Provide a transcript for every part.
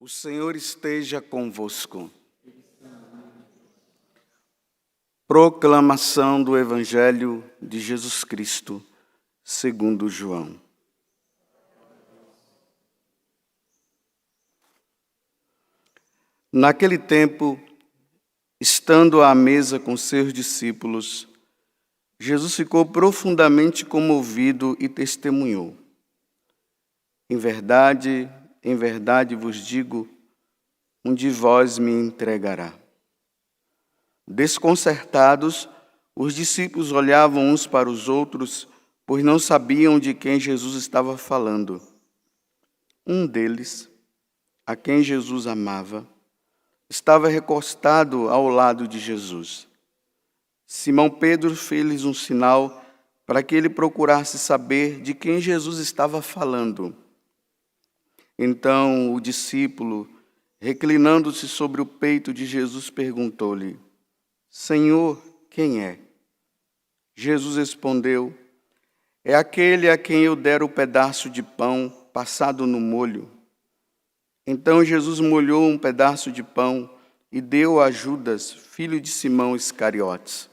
O Senhor esteja convosco. Proclamação do Evangelho de Jesus Cristo, segundo João. Naquele tempo, estando à mesa com seus discípulos, Jesus ficou profundamente comovido e testemunhou: em verdade vos digo, um de vós me entregará. Desconcertados, os discípulos olhavam uns para os outros, pois não sabiam de quem Jesus estava falando. Um deles, a quem Jesus amava, estava recostado ao lado de Jesus. Simão Pedro fez-lhes um sinal para que ele procurasse saber de quem Jesus estava falando. Então o discípulo, reclinando-se sobre o peito de Jesus, perguntou-lhe: Senhor, quem é? Jesus respondeu: é aquele a quem eu der o pedaço de pão passado no molho. Então Jesus molhou um pedaço de pão e deu a Judas, filho de Simão Iscariotes.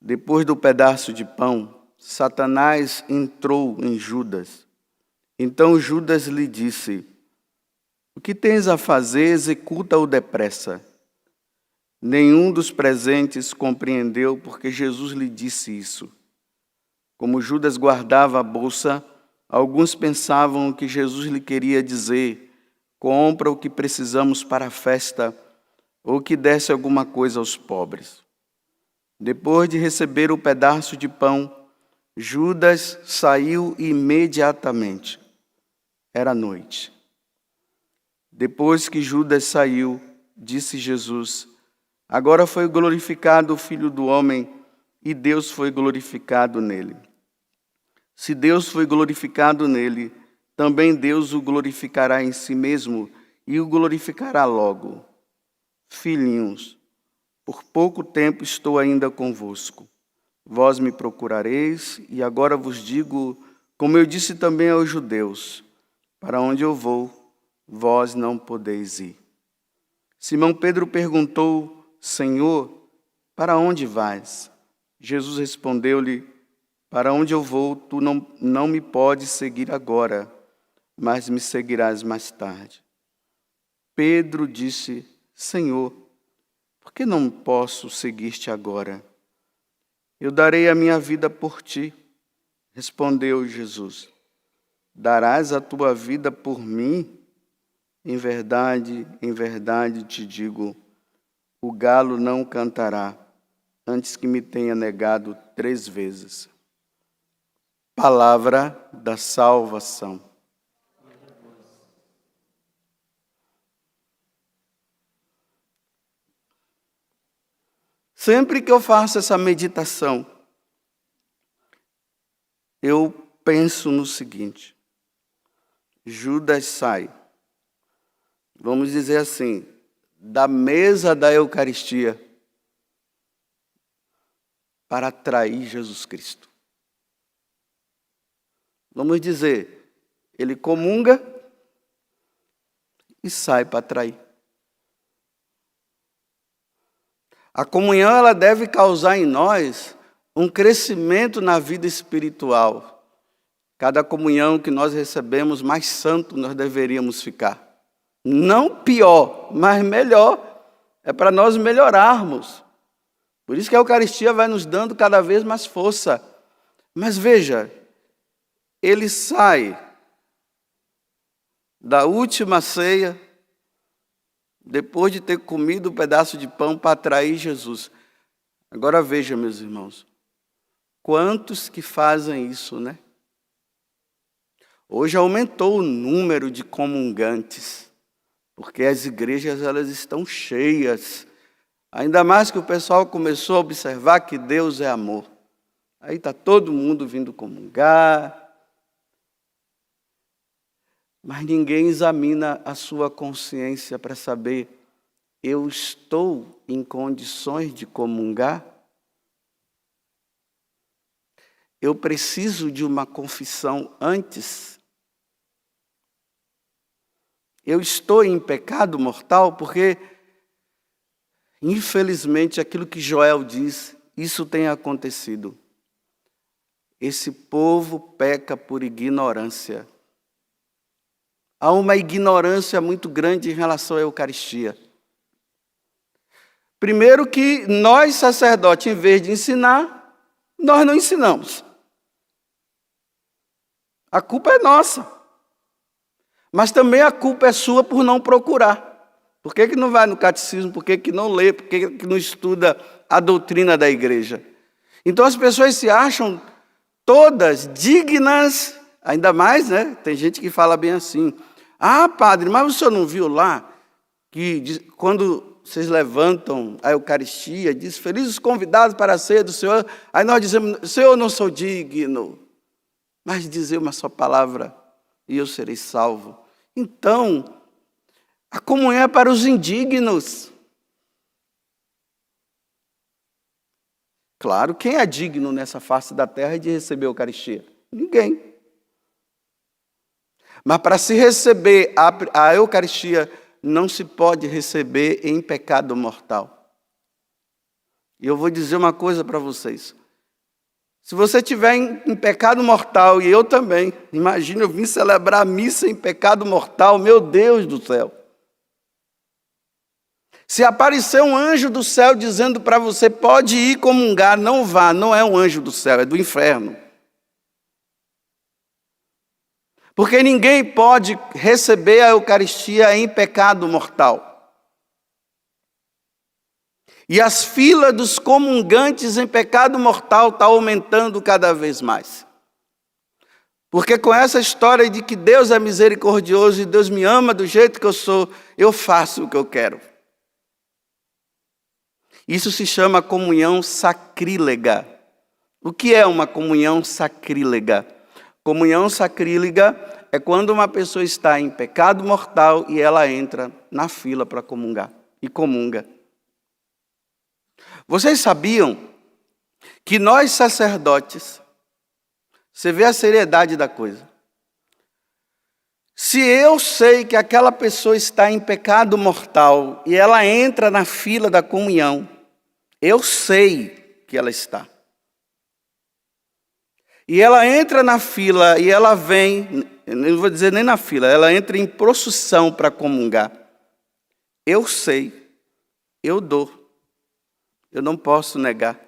Depois do pedaço de pão, Satanás entrou em Judas. Então Judas lhe disse: o que tens a fazer, executa-o depressa. Nenhum dos presentes compreendeu porque Jesus lhe disse isso. Como Judas guardava a bolsa, alguns pensavam que Jesus lhe queria dizer: compra o que precisamos para a festa, ou que desse alguma coisa aos pobres. Depois de receber o pedaço de pão, Judas saiu imediatamente. Era noite. Depois que Judas saiu, disse Jesus: agora foi glorificado o Filho do Homem e Deus foi glorificado nele. Se Deus foi glorificado nele, também Deus o glorificará em si mesmo e o glorificará logo. Filhinhos, por pouco tempo estou ainda convosco. Vós me procurareis e agora vos digo, como eu disse também aos judeus: para onde eu vou, vós não podeis ir. Simão Pedro perguntou: Senhor, para onde vais? Jesus respondeu-lhe: para onde eu vou, tu não me podes seguir agora, mas me seguirás mais tarde. Pedro disse: Senhor, por que não posso seguir-te agora? Eu darei a minha vida por ti. Respondeu Jesus: darás a tua vida por mim? Em verdade te digo, o galo não cantará antes que me tenha negado 3 vezes. Palavra da salvação. Sempre que eu faço essa meditação, eu penso no seguinte: Judas sai, vamos dizer assim, da mesa da Eucaristia para atrair Jesus Cristo. Vamos dizer, ele comunga e sai para atrair. A comunhão, ela deve causar em nós um crescimento na vida espiritual. Cada comunhão que nós recebemos, mais santo nós deveríamos ficar. Não pior, mas melhor. É para nós melhorarmos. Por isso que a Eucaristia vai nos dando cada vez mais força. Mas veja, ele sai da última ceia, depois de ter comido um pedaço de pão para atrair Jesus. Agora veja, meus irmãos, quantos que fazem isso, né? Hoje aumentou o número de comungantes, porque as igrejas elas estão cheias. Ainda mais que o pessoal começou a observar que Deus é amor. Aí está todo mundo vindo comungar. Mas ninguém examina a sua consciência para saber: eu estou em condições de comungar? Eu preciso de uma confissão antes? eu estou em pecado mortal? Porque, infelizmente, aquilo que Joel diz, isso tem acontecido. Esse povo peca por ignorância. Há uma ignorância muito grande em relação à Eucaristia. Primeiro que nós, sacerdotes, em vez de ensinar, nós não ensinamos. A culpa é nossa. Mas também a culpa é sua por não procurar. Por que não vai no catecismo? Por que não lê? Por que não estuda a doutrina da igreja? Então as pessoas se acham todas dignas, ainda mais, né? Tem gente que fala bem assim. Ah, padre, mas o senhor não viu lá que quando vocês levantam a Eucaristia, diz, felizes os convidados para a ceia do Senhor. Aí nós dizemos, Senhor, eu não sou digno, mas dizer uma só palavra e eu serei salvo. Então, a comunhão é para os indignos. Claro, quem é digno nessa face da terra de receber a Eucaristia? Ninguém. Mas para se receber a Eucaristia, não se pode receber em pecado mortal. E eu vou dizer uma coisa para vocês. Se você estiver em pecado mortal, e eu também, imagina, eu vim celebrar a missa em pecado mortal, meu Deus do céu. Se aparecer um anjo do céu dizendo para você, pode ir comungar, não vá, não é um anjo do céu, é do inferno. Porque ninguém pode receber a Eucaristia em pecado mortal. E as filas dos comungantes em pecado mortal estão aumentando cada vez mais. Porque com essa história de que Deus é misericordioso e Deus me ama do jeito que eu sou, eu faço o que eu quero. Isso se chama comunhão sacrílega. O que é uma comunhão sacrílega? Comunhão sacrílega é quando uma pessoa está em pecado mortal e ela entra na fila para comungar e comunga. Vocês sabiam que nós sacerdotes, você vê a seriedade da coisa. Se eu sei que aquela pessoa está em pecado mortal e ela entra na fila da comunhão, eu sei que ela está. E ela entra na fila e ela vem, não vou dizer nem na fila, ela entra em procissão para comungar. Eu sei, eu dou. Eu não posso negar.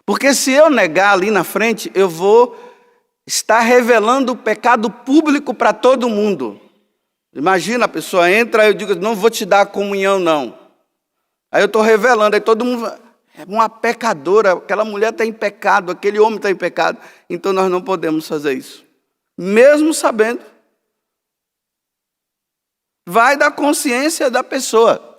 Porque se eu negar ali na frente, eu vou estar revelando o pecado público para todo mundo. Imagina, a pessoa entra, eu digo, não vou te dar a comunhão, não. Aí eu estou revelando, aí todo mundo, é uma pecadora, aquela mulher está em pecado, aquele homem está em pecado. Então nós não podemos fazer isso. Mesmo sabendo. Vai da consciência da pessoa.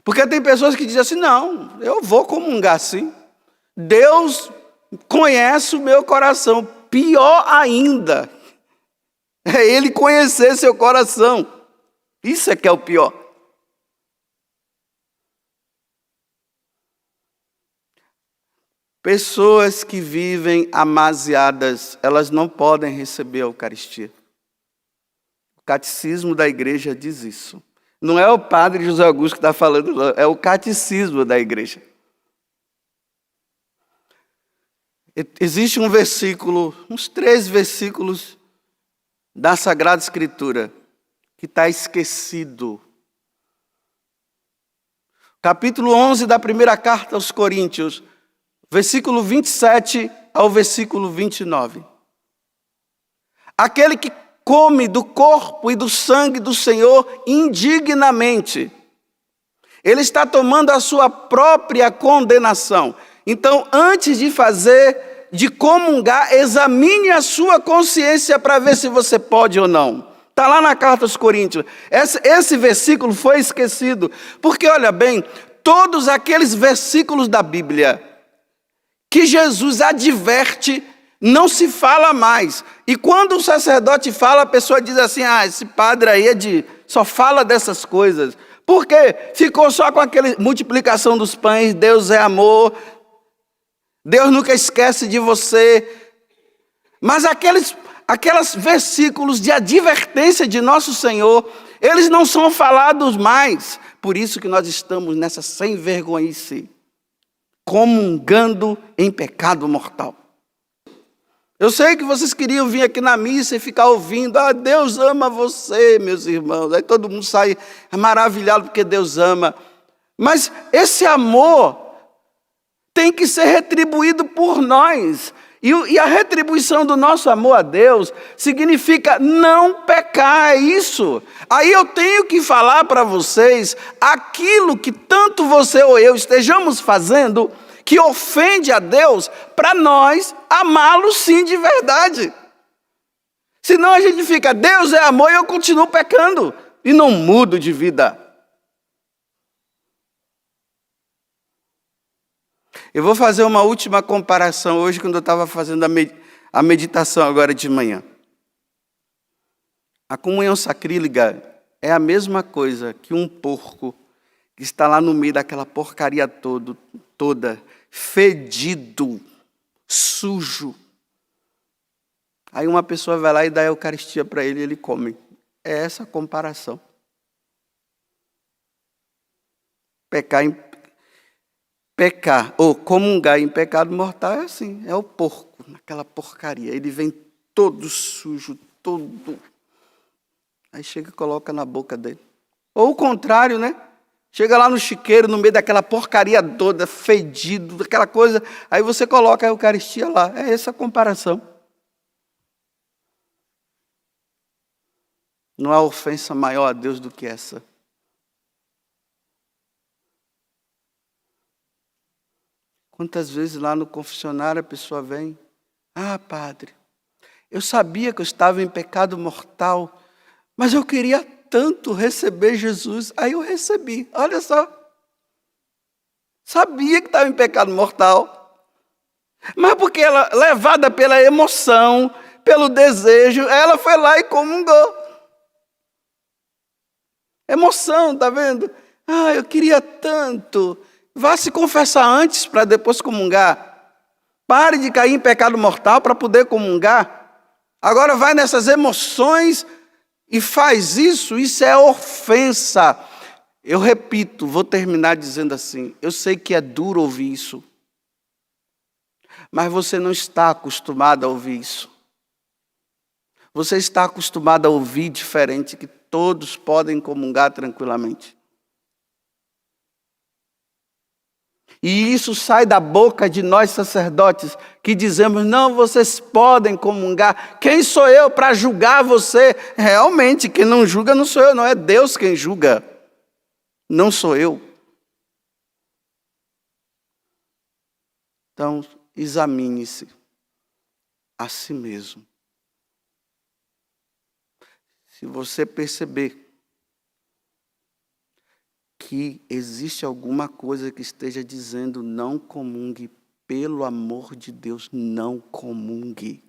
Porque tem pessoas que dizem assim, não, eu vou comungar sim. Deus conhece o meu coração. Pior ainda, é Ele conhecer seu coração. Isso é que é o pior. Pessoas que vivem amaziadas, elas não podem receber a Eucaristia. O catecismo da igreja diz isso. Não é o padre José Augusto que está falando, não, é o catecismo da igreja. Existe um versículo, uns 3 versículos da Sagrada Escritura que está esquecido. Capítulo 11 da primeira carta aos Coríntios, versículo 27 ao versículo 29. Aquele que come do corpo e do sangue do Senhor indignamente, ele está tomando a sua própria condenação. Então, antes de comungar, examine a sua consciência para ver se você pode ou não. Está lá na carta aos Coríntios. Esse versículo foi esquecido, porque olha bem, todos aqueles versículos da Bíblia que Jesus adverte, não se fala mais. E quando o sacerdote fala, a pessoa diz assim, esse padre aí só fala dessas coisas. Por quê? Ficou só com aquela multiplicação dos pães, Deus é amor, Deus nunca esquece de você. Mas aqueles versículos de advertência de nosso Senhor, eles não são falados mais. Por isso que nós estamos nessa sem vergonhice, comungando em pecado mortal. Eu sei que vocês queriam vir aqui na missa e ficar ouvindo, Deus ama você, meus irmãos. Aí todo mundo sai maravilhado porque Deus ama. Mas esse amor tem que ser retribuído por nós. E a retribuição do nosso amor a Deus significa não pecar, é isso. Aí eu tenho que falar para vocês aquilo que tanto você ou eu estejamos fazendo que ofende a Deus, para nós amá-lo sim de verdade. Senão a gente fica, Deus é amor e eu continuo pecando e não mudo de vida. Eu vou fazer uma última comparação hoje, quando eu estava fazendo a meditação agora de manhã. A comunhão sacrílega é a mesma coisa que um porco que está lá no meio daquela porcaria toda, fedido, sujo. Aí uma pessoa vai lá e dá a Eucaristia para ele e ele come. É essa a comparação. Pecar ou comungar em pecado mortal é assim, é o porco, naquela porcaria. Ele vem todo sujo, todo. Aí chega e coloca na boca dele. Ou o contrário, né? Chega lá no chiqueiro, no meio daquela porcaria toda, fedido, aquela coisa. Aí você coloca a Eucaristia lá. É essa a comparação. Não há ofensa maior a Deus do que essa. Quantas vezes lá no confessionário a pessoa vem, padre, eu sabia que eu estava em pecado mortal, mas eu queria tanto receber Jesus, aí eu recebi, olha só. Sabia que estava em pecado mortal, mas porque ela, levada pela emoção, pelo desejo, ela foi lá e comungou. Emoção, tá vendo? Eu queria tanto. Vá se confessar antes para depois comungar. Pare de cair em pecado mortal para poder comungar. Agora vai nessas emoções e faz isso é ofensa. Eu repito, vou terminar dizendo assim, eu sei que é duro ouvir isso, mas você não está acostumado a ouvir isso. Você está acostumado a ouvir diferente, que todos podem comungar tranquilamente. E isso sai da boca de nós sacerdotes, que dizemos, não, vocês podem comungar. Quem sou eu para julgar você? Realmente, quem não julga não sou eu, não é Deus quem julga. Não sou eu. Então, examine-se a si mesmo. Se você perceber que existe alguma coisa que esteja dizendo não comungue, pelo amor de Deus, não comungue.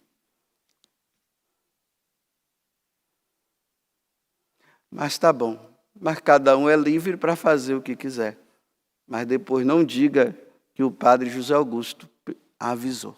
Mas tá bom, mas cada um é livre para fazer o que quiser. Mas depois não diga que o padre José Augusto avisou.